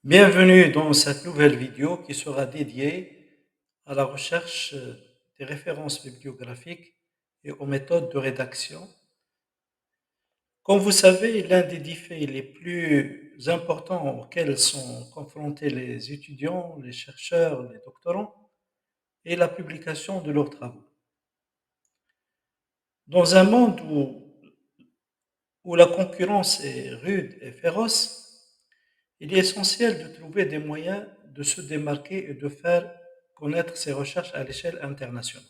Bienvenue dans cette nouvelle vidéo qui sera dédiée à la recherche des références bibliographiques et aux méthodes de rédaction. Comme vous savez, l'un des défis les plus importants auxquels sont confrontés les étudiants, les chercheurs, les doctorants est la publication de leurs travaux. Dans un monde où la concurrence est rude et féroce, il est essentiel de trouver des moyens de se démarquer et de faire connaître ses recherches à l'échelle internationale.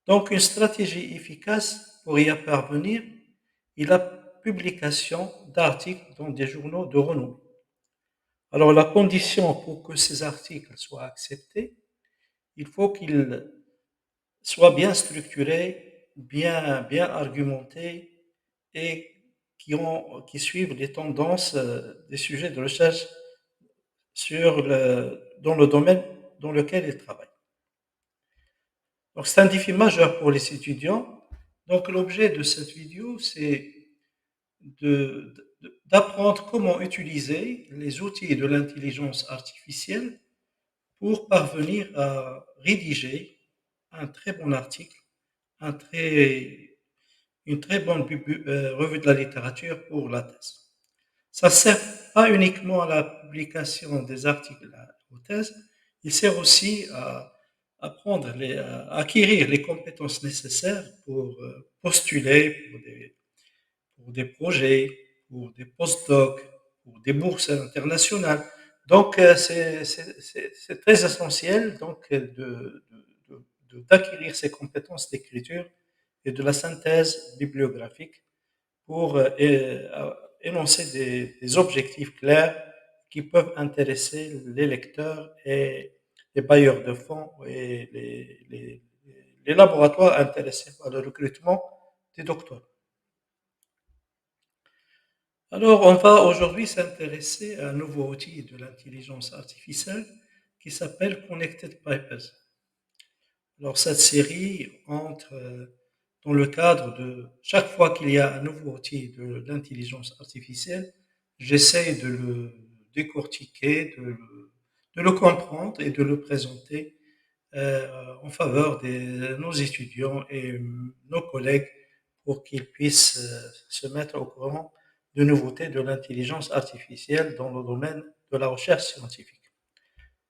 Donc, une stratégie efficace pour y parvenir est la publication d'articles dans des journaux de renom. Alors, la condition pour que ces articles soient acceptés, il faut qu'ils soient bien structurés, bien argumentés et qui suivent les tendances des sujets de recherche dans le domaine dans lequel ils travaillent. Donc, c'est un défi majeur pour les étudiants. Donc, l'objet de cette vidéo, c'est d'apprendre comment utiliser les outils de l'intelligence artificielle pour parvenir à rédiger un très bon article, une très bonne revue de la littérature pour la thèse. Ça ne sert pas uniquement à la publication des articles aux thèses, il sert aussi à à acquérir les compétences nécessaires pour postuler pour des projets, pour des postdocs, pour des bourses internationales. Donc, c'est très essentiel donc, d'acquérir ces compétences d'écriture et de la synthèse bibliographique pour énoncer des objectifs clairs qui peuvent intéresser les lecteurs et les bailleurs de fonds et les laboratoires intéressés par le recrutement des docteurs. Alors, on va aujourd'hui s'intéresser à un nouveau outil de l'intelligence artificielle qui s'appelle Connected Papers. Alors, cette série entre dans le cadre de chaque fois qu'il y a un nouveau outil de l'intelligence artificielle, j'essaie de le décortiquer, de le comprendre et de le présenter en faveur de nos étudiants et nos collègues pour qu'ils puissent se mettre au courant de nouveautés de l'intelligence artificielle dans le domaine de la recherche scientifique.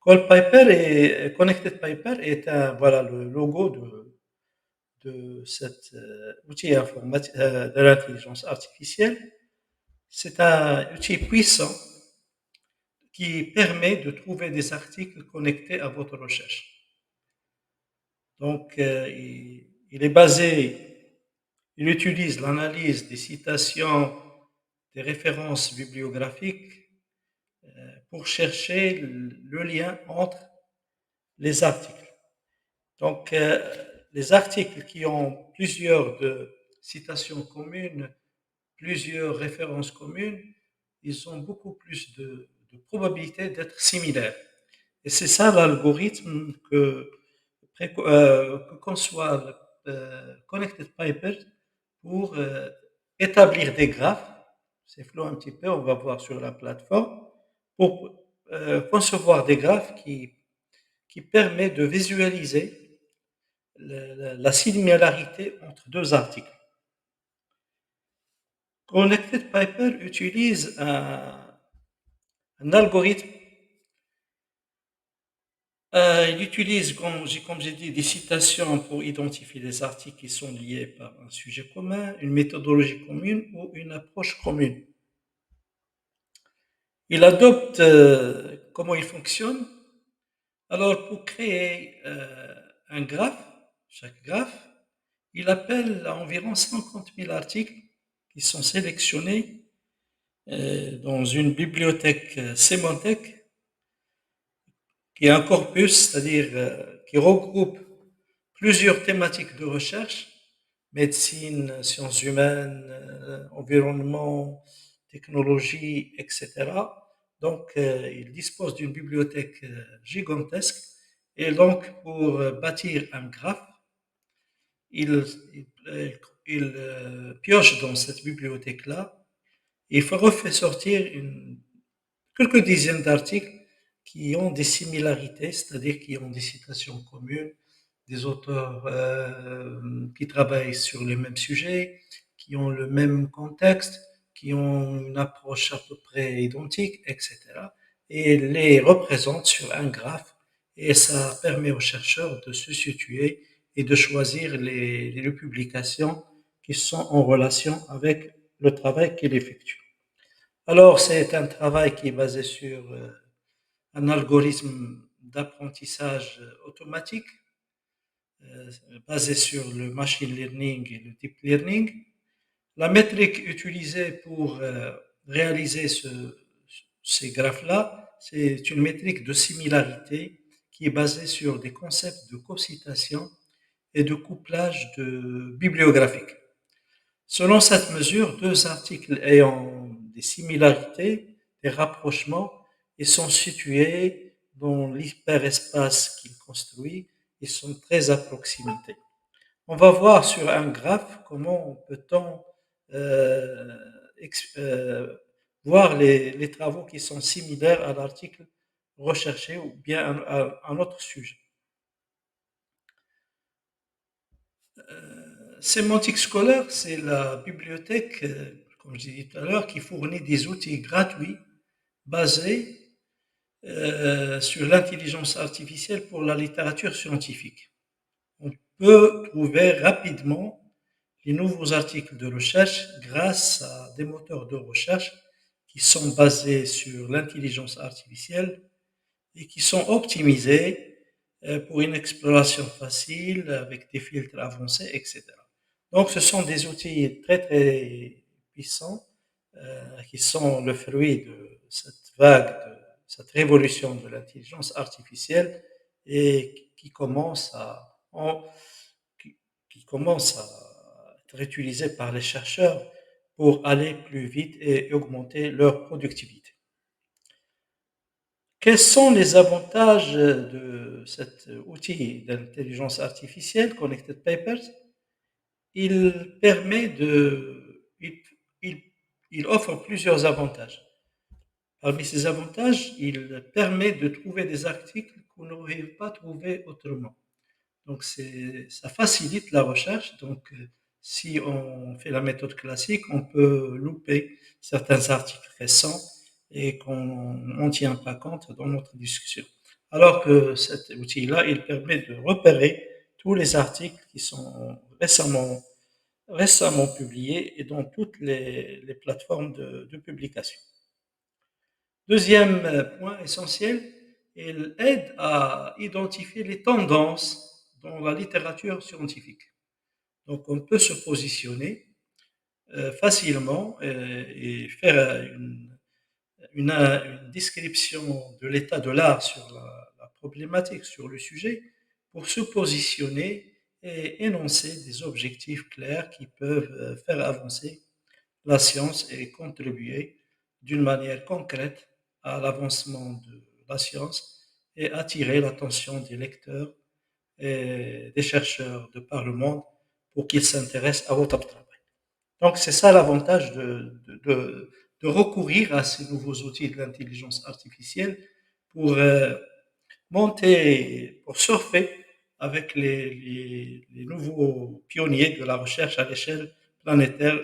Connected Piper est voilà, le logo de cet outil informatique de l'intelligence artificielle. C'est un outil puissant qui permet de trouver des articles connectés à votre recherche. Donc, il utilise l'analyse des citations, des références bibliographiques pour chercher le lien entre les articles. Donc, les articles qui ont plusieurs citations communes, plusieurs références communes, ils ont beaucoup plus de probabilité d'être similaires. Et c'est ça l'algorithme que conçoit Connected Piper pour établir des graphes. C'est flou un petit peu, on va voir sur la plateforme, pour concevoir des graphes qui permet de visualiser la similarité entre deux articles. Connected Piper utilise un algorithme. Il utilise, comme j'ai dit, des citations pour identifier les articles qui sont liés par un sujet commun, une méthodologie commune ou une approche commune. Il adopte comment il fonctionne. Alors, pour créer un graphe, chaque graphe, il appelle environ 50 000 articles qui sont sélectionnés dans une bibliothèque sémantique qui est un corpus, c'est-à-dire qui regroupe plusieurs thématiques de recherche, médecine, sciences humaines, environnement, technologie, etc. Donc, il dispose d'une bibliothèque gigantesque. Et donc, pour bâtir un graphe, il, il pioche dans cette bibliothèque-là. Il refait sortir quelques dizaines d'articles qui ont des similarités, c'est-à-dire qui ont des citations communes, des auteurs qui travaillent sur les mêmes sujets, qui ont le même contexte, qui ont une approche à peu près identique, etc. Et les représentent sur un graphe et ça permet aux chercheurs de se situer et de choisir les publications qui sont en relation avec le travail qu'il effectue. Alors, c'est un travail qui est basé sur un algorithme d'apprentissage automatique, euh, basé sur le machine learning et le deep learning. La métrique utilisée pour réaliser ces graphes-là, c'est une métrique de similarité qui est basée sur des concepts de co-citation et de couplage bibliographique. Selon cette mesure, deux articles ayant des similarités, des rapprochements, et sont situés dans l'hyperespace qu'ils construisent et sont très à proximité. On va voir sur un graphe comment peut-on euh, euh, voir les travaux qui sont similaires à l'article recherché ou bien à un autre sujet. Sémantique scolaire, c'est la bibliothèque, comme je disais tout à l'heure, qui fournit des outils gratuits basés sur l'intelligence artificielle pour la littérature scientifique. On peut trouver rapidement les nouveaux articles de recherche grâce à des moteurs de recherche qui sont basés sur l'intelligence artificielle et qui sont optimisés pour une exploration facile avec des filtres avancés, etc. Donc, ce sont des outils très, très puissants qui sont le fruit de cette vague, de cette révolution de l'intelligence artificielle et qui commence qui, qui commence à être utilisés par les chercheurs pour aller plus vite et augmenter leur productivité. Quels sont les avantages de cet outil d'intelligence artificielle, Connected Papers? Il permet il, il offre plusieurs avantages. Parmi ces avantages, il permet de trouver des articles qu'on n'aurait pas trouvés autrement. Donc, ça facilite la recherche. Donc, si on fait la méthode classique, on peut louper certains articles récents et qu'on n'en tient pas compte dans notre discussion. Alors que cet outil-là, il permet de repérer tous les articles qui sont récemment publiés et dans toutes les plateformes de publication. Deuxième point essentiel, il aide à identifier les tendances dans la littérature scientifique. Donc, on peut se positionner facilement et faire une description de l'état de l'art sur la problématique, sur le sujet, pour se positionner et énoncer des objectifs clairs qui peuvent faire avancer la science et contribuer d'une manière concrète à l'avancement de la science et attirer l'attention des lecteurs et des chercheurs de par le monde pour qu'ils s'intéressent à votre travail. Donc c'est ça l'avantage de recourir à ces nouveaux outils de l'intelligence artificielle pour monter, pour surfer avec les nouveaux pionniers de la recherche à l'échelle planétaire.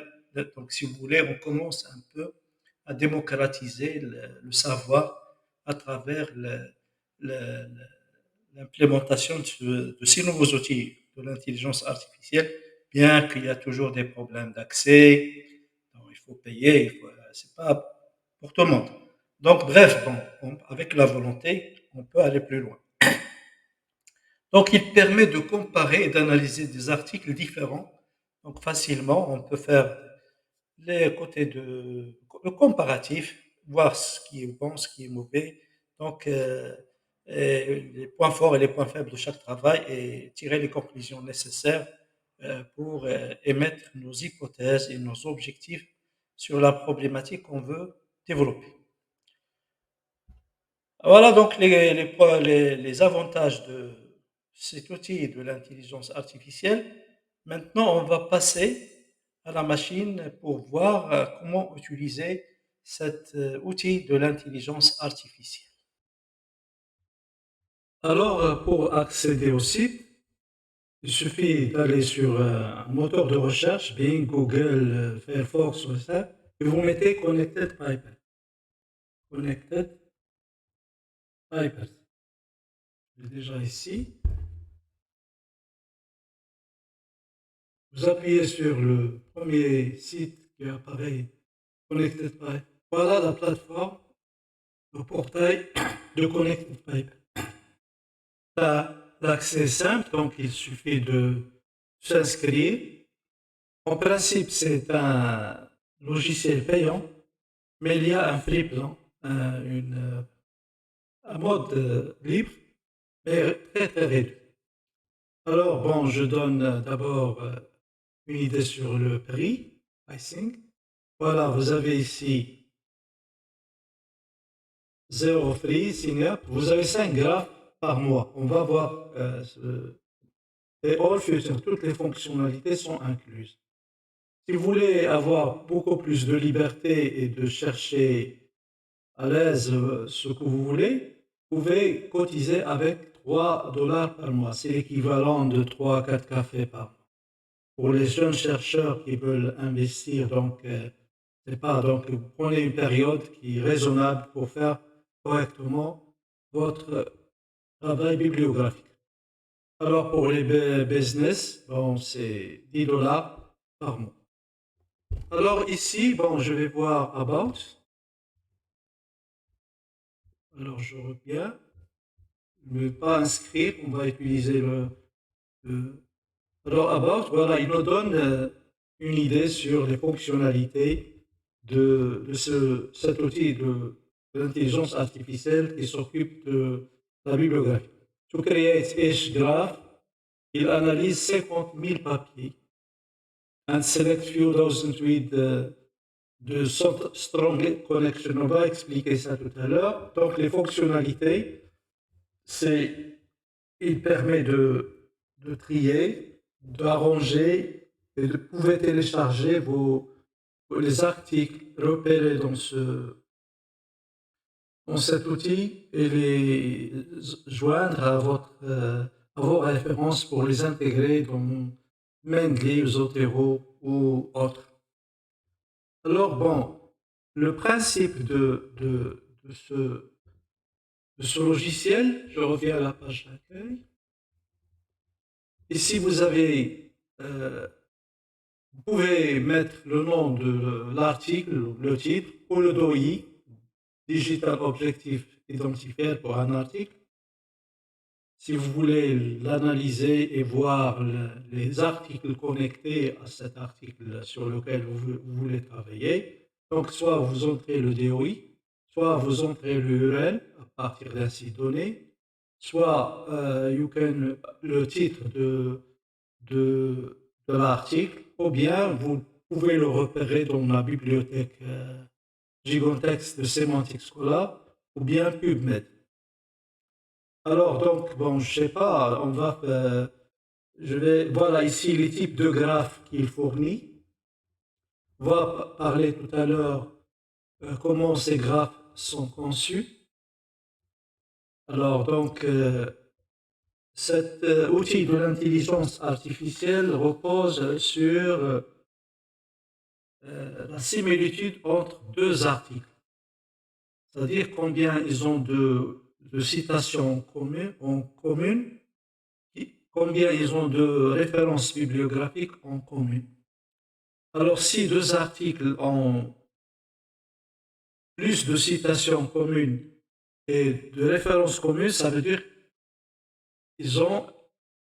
Donc, si vous voulez, on commence un peu à démocratiser le savoir à travers le- l'implémentation de ces nouveaux outils de l'intelligence artificielle, bien qu'il y a toujours des problèmes d'accès, il faut payer, c'est pas pour tout le monde. Donc, bref, bon, avec la volonté, on peut aller plus loin. Donc, il permet de comparer et d'analyser des articles différents. Donc, facilement, on peut faire les côtés le comparatif, voir ce qui est bon, ce qui est mauvais. Donc, les points forts et les points faibles de chaque travail et tirer les conclusions nécessaires pour émettre nos hypothèses et nos objectifs sur la problématique qu'on veut développer. Voilà donc les avantages de cet outil de l'intelligence artificielle. Maintenant, on va passer à la machine pour voir comment utiliser cet outil de l'intelligence artificielle. Alors, pour accéder au site, il suffit d'aller sur un moteur de recherche, Bing, Google, Firefox, ou ça, et vous mettez Connected Pipers. Connected Pipers. C'est déjà ici. Vous appuyez sur le premier site qui apparaît, Connected Pipers. Voilà la plateforme, le portail de Connected Pipers. L'accès est simple, donc il suffit de s'inscrire. En principe, c'est un logiciel payant, mais il y a un free plan, un mode libre, mais très très réduit. Alors, bon, je donne d'abord une idée sur le prix, pricing. Voilà, vous avez ici 0 free, sign up. Vous avez 5 graphes par mois. On va voir et all features, toutes les fonctionnalités sont incluses. Si vous voulez avoir beaucoup plus de liberté et de chercher à l'aise ce que vous voulez, vous pouvez cotiser avec 3 $ par mois. C'est l'équivalent de 3 à 4 cafés par mois. Pour les jeunes chercheurs qui veulent investir, donc, c'est pas, donc vous prenez une période qui est raisonnable pour faire correctement votre travail bibliographique. Alors pour les business, bon, c'est 10 $ par mois. Alors ici, bon, je vais voir About. Alors je reviens. Je ne vais pas inscrire, on va utiliser Alors About, voilà, il nous donne une idée sur les fonctionnalités de cet outil de l'intelligence artificielle qui s'occupe de la bibliographie. To create each graph, il analyse 50 000 papiers and select few dozen with de strong connection. On va expliquer ça tout à l'heure. Donc les fonctionnalités, il permet de trier, d'arranger et de pouvoir télécharger les articles repérés dans cet outil et les joindre à vos références pour les intégrer dans Mendeley, Zotero ou autres. Alors bon, le principe de ce logiciel, je reviens à la page d'accueil. Ici, vous pouvez mettre le nom de l'article, le titre, ou le DOI, Digital Objective Identifier pour un article. Si vous voulez l'analyser et voir les articles connectés à cet article sur lequel vous voulez travailler, donc soit vous entrez le DOI, soit vous entrez l'URL à partir d'un site donné, soit le titre de l'article, ou bien vous pouvez le repérer dans la bibliothèque Gigontext de Semantic Scholar, ou bien PubMed. Alors, donc, bon, je sais pas, voilà ici les types de graphes qu'il fournit. On va parler tout à l'heure comment ces graphes sont conçus. Alors, donc, cet outil de l'intelligence artificielle repose sur la similitude entre deux articles, c'est-à-dire combien ils ont de citations en commun, combien ils ont de références bibliographiques en commun. Alors, si deux articles ont plus de citations communes et de références communes, ça veut dire qu'ils ont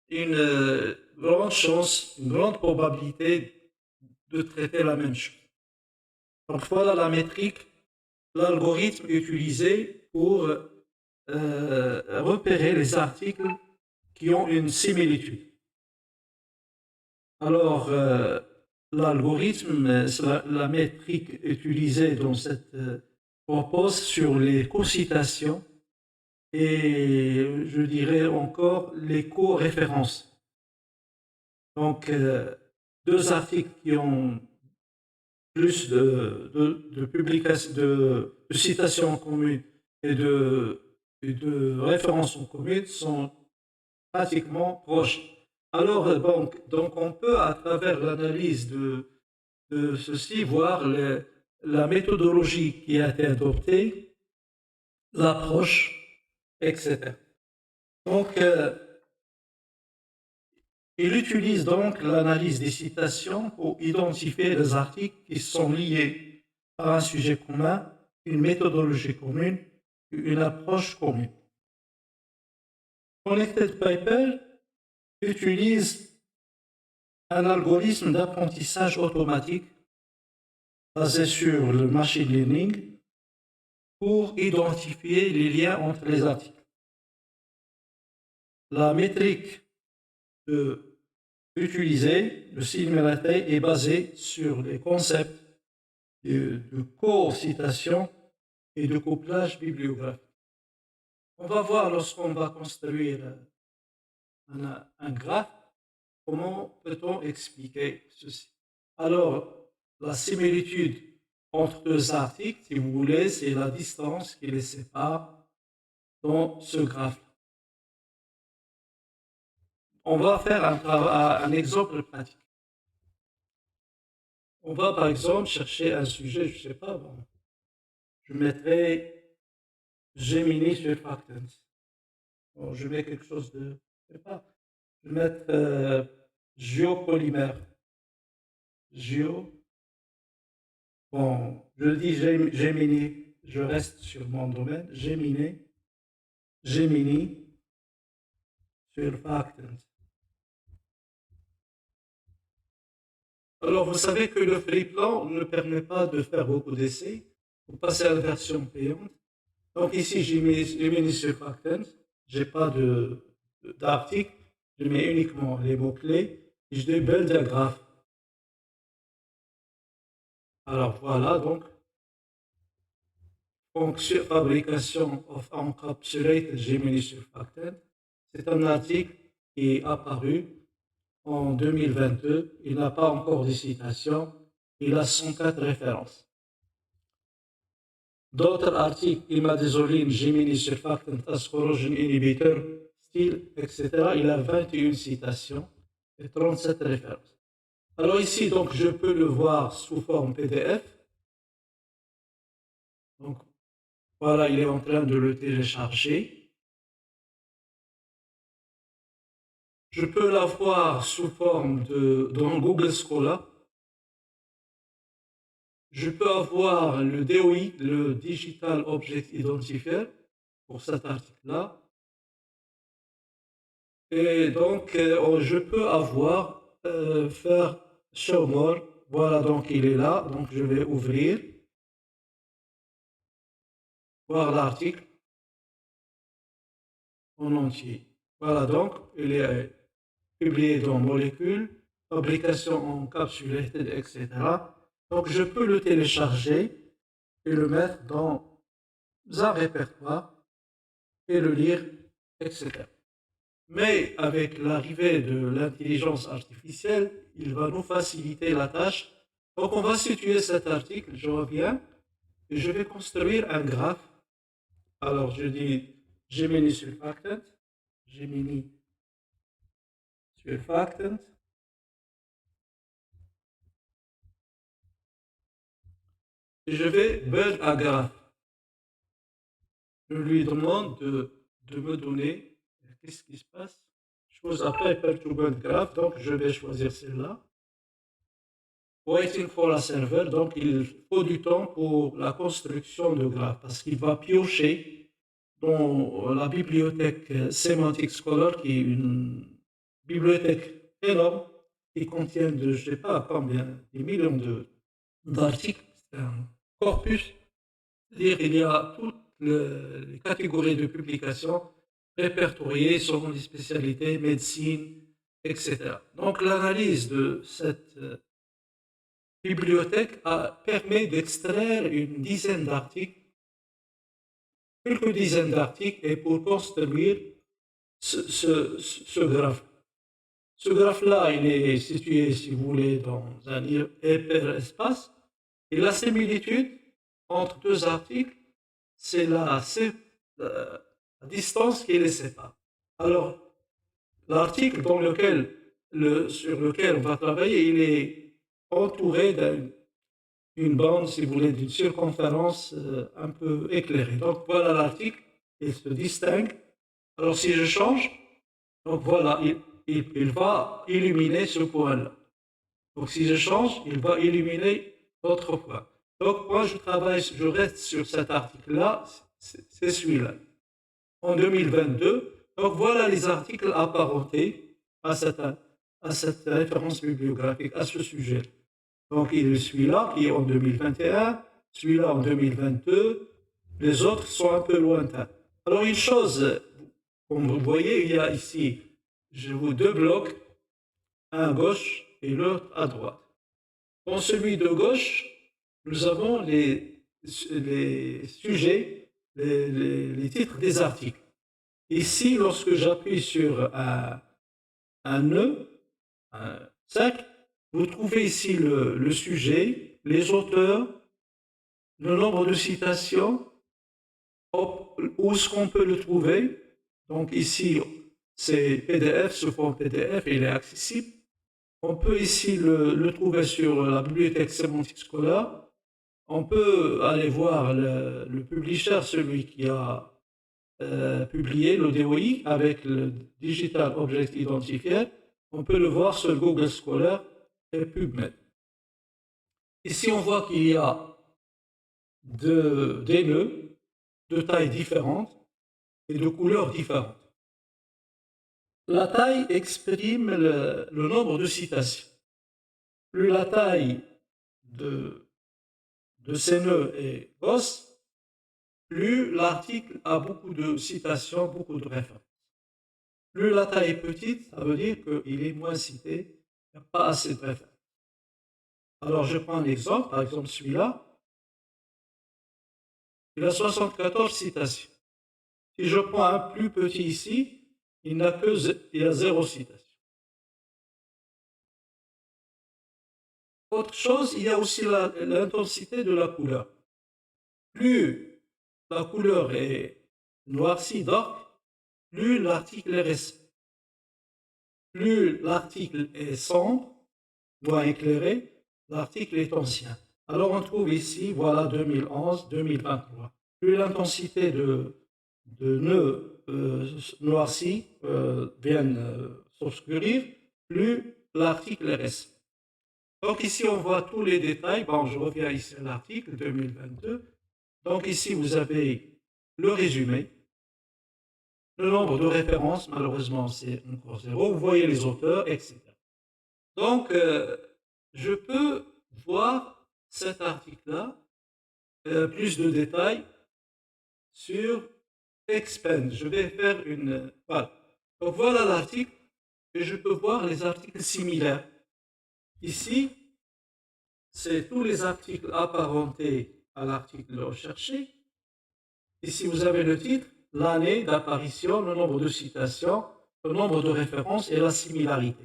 une grande chance, une grande probabilité de traiter la même chose. Donc voilà la métrique, l'algorithme utilisé pour repérer les articles qui ont une similitude. Alors, l'algorithme, la métrique utilisée dans cette repose sur les co-citations et je dirais encore les co-références. Donc, deux articles qui ont plus de publications, de citations communes et de références en commun sont pratiquement proches. Alors, donc on peut, à travers l'analyse de ceci, voir la méthodologie qui a été adoptée, l'approche, etc. Donc, il utilise donc l'analyse des citations pour identifier les articles qui sont liés par un sujet commun, une méthodologie commune, une approche commune. Connected Paper utilise un algorithme d'apprentissage automatique basé sur le machine learning pour identifier les liens entre les articles. La métrique utilisée, le similarité, est basée sur les concepts de co-citation et de couplage bibliographique. On va voir lorsqu'on va construire un graphe, comment peut-on expliquer ceci. Alors, la similitude entre deux articles, si vous voulez, c'est la distance qui les sépare dans ce graphe. On va faire un exemple pratique. On va par exemple chercher un sujet, je ne sais pas, bon, je mettrai Gemini surfactants. Bon, je mets quelque chose de, je ne sais pas, je vais mettre géopolymère. Bon, je dis Gemini, je reste sur mon domaine, Gemini surfactant. Alors, vous savez que le free plan ne permet pas de faire beaucoup d'essais. Vous passez à la version payante. Donc ici, j'ai mis surfactant. Je n'ai pas d'article. Je mets uniquement les mots-clés. Et je build un graphe. Alors voilà, donc, fabrication of encapsulated Gemini surfactant. C'est un article qui est apparu en 2022. Il n'a pas encore de citation. Il a 104 références. D'autres articles, imadazoline, Gemini surfactant, asparagine inhibitor, style, etc. Il a 21 citations et 37 références. Alors ici, donc, je peux le voir sous forme PDF. Donc, voilà, il est en train de le télécharger. Je peux l'avoir sous forme dans Google Scholar. Je peux avoir le DOI, le Digital Object Identifier, pour cet article-là. Et donc, je peux avoir, faire Show More. Voilà, donc il est là. Donc, je vais ouvrir, voir l'article en entier. Voilà, donc, il est publié dans Molécules, fabrication encapsulated, etc. Donc, je peux le télécharger et le mettre dans un répertoire et le lire, etc. Mais avec l'arrivée de l'intelligence artificielle, il va nous faciliter la tâche. Donc, on va situer cet article, je reviens, et je vais construire un graphe. Alors, je dis Gemini surfactant, Gemini surfactant. Et je vais build un graphe. Je lui demande de me donner, qu'est-ce qui se passe? Je pose après Paper to build graph, donc je vais choisir celle-là. Waiting for a server, donc il faut du temps pour la construction de graphe parce qu'il va piocher dans la bibliothèque Semantic Scholar, qui est une bibliothèque énorme qui contient de, je ne sais pas combien, des millions d'articles. C'est un corpus. C'est-à-dire qu'il y a toutes les catégories de publications répertoriées selon les spécialités, médecine, etc. Donc l'analyse de cette bibliothèque permet d'extraire une dizaine d'articles, quelques dizaines d'articles, et pour construire ce graphe. Ce graphe-là, il est situé, si vous voulez, dans un hyperespace. Et la similitude entre deux articles, c'est la distance qui les sépare. Alors, l'article sur lequel on va travailler, il est entouré d'une bande, si vous voulez, d'une circonférence un peu éclairée. Donc voilà l'article, il se distingue. Alors si je change, donc voilà, il va illuminer ce point-là. Donc si je change, il va illuminer l'autre point. Donc moi je reste sur cet article-là, c'est celui-là. En 2022, donc voilà les articles apparentés à cette référence bibliographique, à ce sujet. Donc il y a celui-là qui est en 2021, celui-là en 2022, les autres sont un peu lointains. Alors une chose, comme vous voyez, il y a ici, je vous deux blocs, un à gauche et l'autre à droite. Dans celui de gauche, nous avons les sujets, les titres des articles. Ici, lorsque j'appuie sur un nœud, un cercle, vous trouvez ici le sujet, les auteurs, le nombre de citations, où est-ce qu'on peut le trouver. Donc ici, c'est PDF, ce forme PDF, il est accessible. On peut ici le trouver sur la bibliothèque sémantique scolaire. On peut aller voir le publisher, celui qui a publié le DOI avec le Digital Object Identifier. On peut le voir sur Google Scholar et PubMed. Ici, on voit qu'il y a des nœuds de tailles différentes et de couleurs différentes. La taille exprime le nombre de citations. Plus la taille de ces nœuds est grosse, plus l'article a beaucoup de citations, beaucoup de références. Plus la taille est petite, ça veut dire qu'il est moins cité, il n'y a pas assez de références. Alors je prends un exemple, par exemple celui-là, il a 74 citations. Si je prends un plus petit ici, il a 0 citation. Autre chose, il y a aussi l'intensité de la couleur. Plus la couleur est noircie dark, plus l'article est récent. Plus l'article est sombre, moins éclairé, l'article est ancien. Alors on trouve ici, voilà 2011, 2023. Plus l'intensité de nœuds noircis viennent s'obscurir, plus l'article est récent. Donc ici on voit tous les détails. Bon, je reviens ici à l'article 2022. Donc ici vous avez le résumé, le nombre de références, malheureusement c'est encore 0, vous voyez les auteurs, etc. Donc je peux voir cet article-là, plus de détails sur Expand. Je vais faire une... Voilà. Donc voilà l'article et je peux voir les articles similaires. Ici, c'est tous les articles apparentés à l'article recherché. Ici, vous avez le titre, l'année d'apparition, le nombre de citations, le nombre de références et la similarité.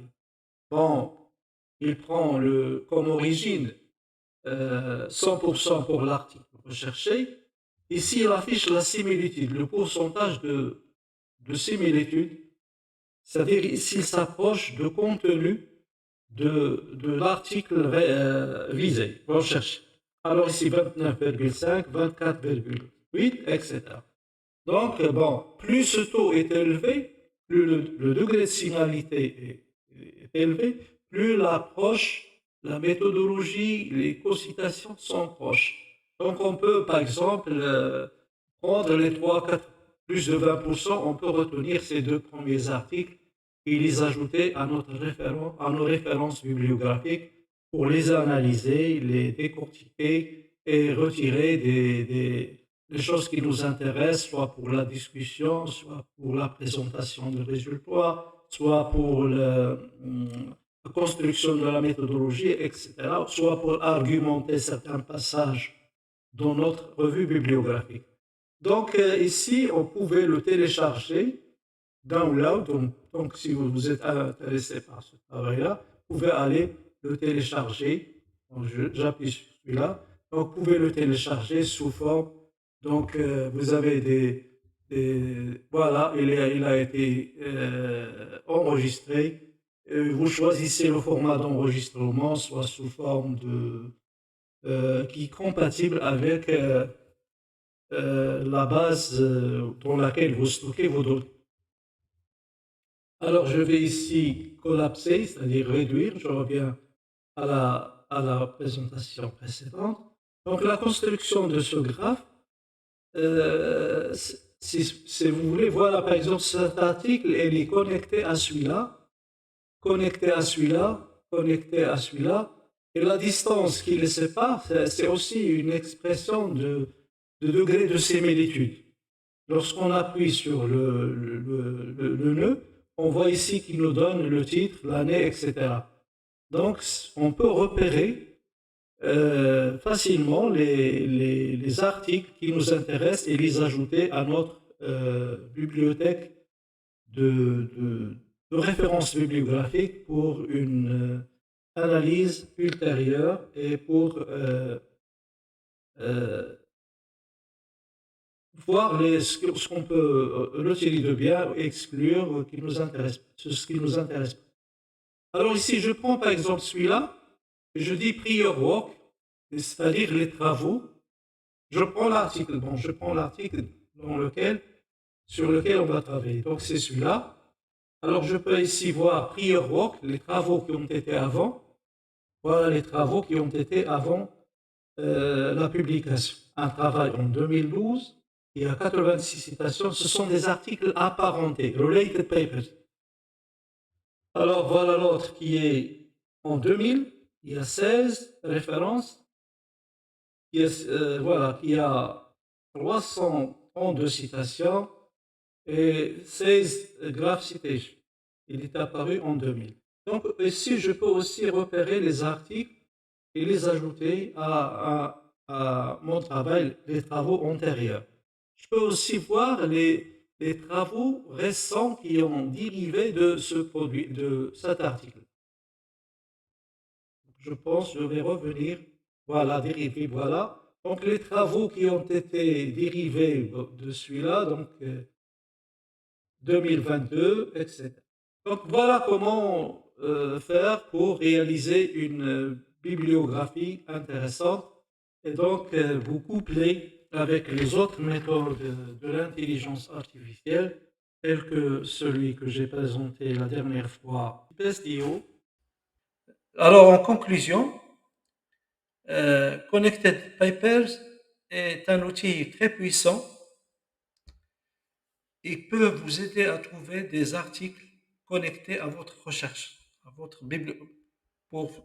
Bon, il prend comme origine 100% pour l'article recherché. Ici, il affiche la similitude, le pourcentage de similitude, c'est-à-dire s'il s'approche de contenu de l'article visé, recherché. Alors ici, 29,5, 24,8, etc. Donc, bon, plus ce taux est élevé, plus le degré de similarité est élevé, plus l'approche, la méthodologie, les co-citations sont proches. Donc, on peut, par exemple, prendre les 3, 4, plus de 20%, on peut retenir ces deux premiers articles et les ajouter à nos références bibliographiques pour les analyser, les décortiquer et retirer des choses qui nous intéressent, soit pour la discussion, soit pour la présentation de résultats, soit pour la construction de la méthodologie, etc., soit pour argumenter certains passages dans notre revue bibliographique. Donc ici, on pouvait le télécharger, download, donc si vous êtes intéressé par ce travail-là, vous pouvez aller le télécharger. J'appuie sur celui-là. Donc, vous pouvez le télécharger sous forme. Donc, vous avez voilà, il a été enregistré. Vous choisissez le format d'enregistrement, soit sous forme qui est compatible avec la base dans laquelle vous stockez vos données. Alors, je vais ici collapser, c'est-à-dire réduire. Je reviens à la présentation précédente. Donc, la construction de ce graphe, si vous voulez, voilà, par exemple, cet article, il est connecté à celui-là, connecté à celui-là, connecté à celui-là, et la distance qui les sépare, c'est aussi une expression de degré de similitude. Lorsqu'on appuie sur le nœud, on voit ici qu'il nous donne le titre, l'année, etc. Donc, on peut repérer facilement les articles qui nous intéressent et les ajouter à notre bibliothèque de, de références bibliographiques pour une analyse ultérieure et pour euh, voir ce qu'on peut retirer de bien, exclure qui nous intéresse, ce qui nous intéresse. Alors ici, je prends par exemple celui-là, et je dis prior work, c'est-à-dire les travaux. Je prends l'article, bon, je prends l'article sur lequel on va travailler. Donc c'est celui-là. Alors je peux ici voir prior work, les travaux qui ont été avant. Voilà les travaux qui ont été avant la publication. Un travail en 2012, il y a 86 citations, ce sont des articles apparentés, related papers. Alors voilà l'autre qui est en 2000, il y a 16 références, voilà, qui a 332 citations et 16 graph citations. Il est apparu en 2000. Donc ici, je peux aussi repérer les articles et les ajouter à mon travail, les travaux antérieurs. Je peux aussi voir les travaux récents qui ont dérivé de ce produit, de cet article. Je pense, je vais revenir, voilà, dérivé, voilà. Donc les travaux qui ont été dérivés de celui-là, donc 2022, etc. Donc voilà comment faire pour réaliser une bibliographie intéressante et donc vous coupler avec les autres méthodes de l'intelligence artificielle, telles que celui que j'ai présenté la dernière fois, PSDO. Alors en conclusion, Connected Papers est un outil très puissant. Il peut vous aider à trouver des articles connectés à votre recherche, à votre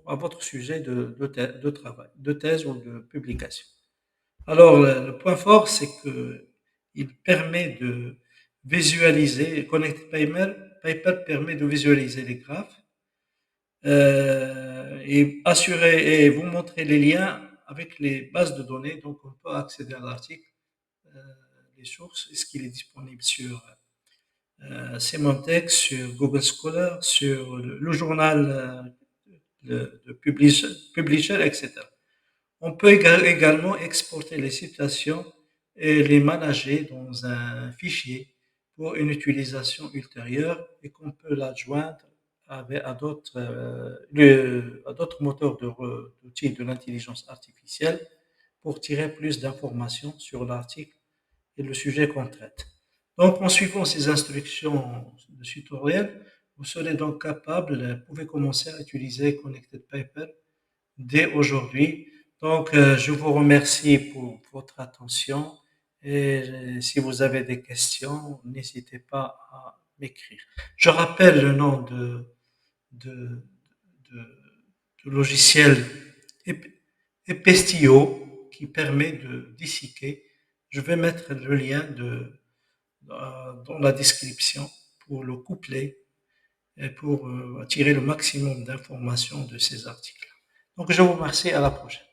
à votre sujet de travail, de thèse ou de publication. Alors, le point fort, c'est que il permet de visualiser, Connect Paper permet de visualiser les graphes et vous montrer les liens avec les bases de données. Donc, on peut accéder à l'article, euh, les sources, est-ce qu'il est disponible sur Symantec, sur Google Scholar, sur le journal de Publisher, etc. On peut également exporter les citations et les manager dans un fichier pour une utilisation ultérieure et qu'on peut l'adjoindre à d'autres moteurs d'outils de l'intelligence artificielle pour tirer plus d'informations sur l'article et le sujet qu'on traite. Donc, en suivant ces instructions de tutoriel, vous serez donc capable, vous pouvez commencer à utiliser Connected Paper dès aujourd'hui. Donc, je vous remercie pour votre attention et si vous avez des questions, n'hésitez pas à m'écrire. Je rappelle le nom de, de, de logiciel Epestio qui permet de disséquer. Je vais mettre le lien dans la description pour le coupler et pour tirer le maximum d'informations de ces articles. Donc, je vous remercie. À la prochaine.